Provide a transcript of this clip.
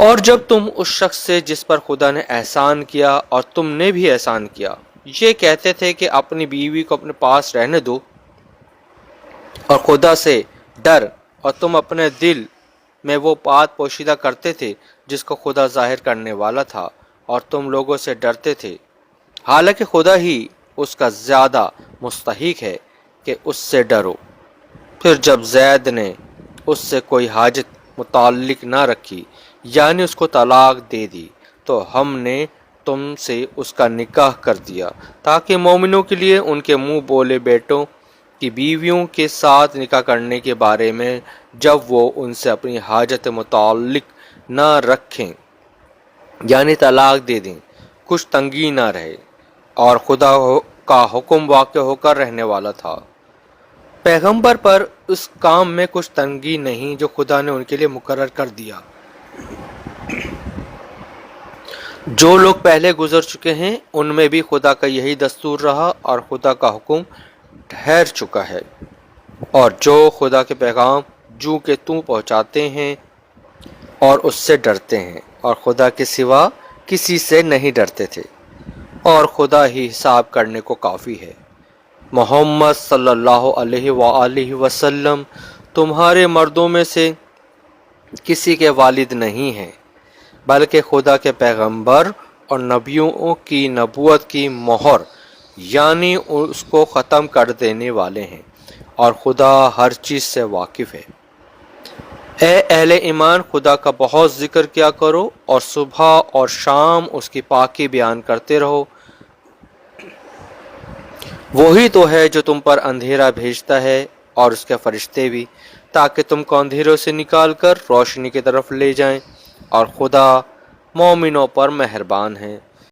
اور جب تم اس شخص سے جس پر خدا نے احسان کیا اور تم نے بھی احسان کیا یہ کہتے تھے کہ اپنی بیوی کو اپنے پاس رہنے دو اور خدا سے ڈر، اور تم اپنے دل میں وہ بات پوشیدہ کرتے تھے جس کو خدا ظاہر کرنے والا تھا، اور تم لوگوں سے ڈرتے تھے، حالانکہ خدا ہی اس کا زیادہ مستحق ہے کہ اس سے ڈرو۔ پھر جب زید نے اس سے کوئی حاجت متعلق نہ رکھی، یعنی اس کو طلاق دے دی، تو ہم نے تم سے اس کا نکاح کر دیا تاکہ مومنوں کے لیے ان کے منہ بولے بیٹوں کی بیویوں کے ساتھ نکاح کرنے کے بارے میں جب وہ ان سے اپنی حاجت متعلق نہ رکھیں، یعنی طلاق دے دیں، کچھ تنگی نہ رہے، اور خدا کا حکم واقع ہو کر رہنے والا تھا۔ پیغمبر پر اس کام میں کچھ تنگی نہیں جو خدا نے ان کے لیے مقرر کر دیا۔ جو لوگ پہلے گزر چکے ہیں ان میں بھی خدا کا یہی دستور رہا، اور خدا کا حکم ٹھہر چکا ہے، اور جو خدا کے پیغام جو کہ تم پہنچاتے ہیں اور اس سے ڈرتے ہیں، اور خدا کے سوا کسی سے نہیں ڈرتے تھے، اور خدا ہی حساب کرنے کو کافی ہے۔ محمد صلی اللہ علیہ وآلہ وسلم تمہارے مردوں میں سے کسی کے والد نہیں ہیں، بلکہ خدا کے پیغمبر اور نبیوں کی نبوت کی مہر، یعنی اس کو ختم کر دینے والے ہیں، اور خدا ہر چیز سے واقف ہے۔ اے اہل ایمان، خدا کا بہت ذکر کیا کرو اور صبح اور شام اس کی پاکی بیان کرتے رہو۔ وہی تو ہے جو تم پر اندھیرا بھیجتا ہے اور اس کے فرشتے بھی، تاکہ تم کو اندھیروں سے نکال کر روشنی کی طرف لے جائیں، اور خدا مومنوں پر مہربان ہے۔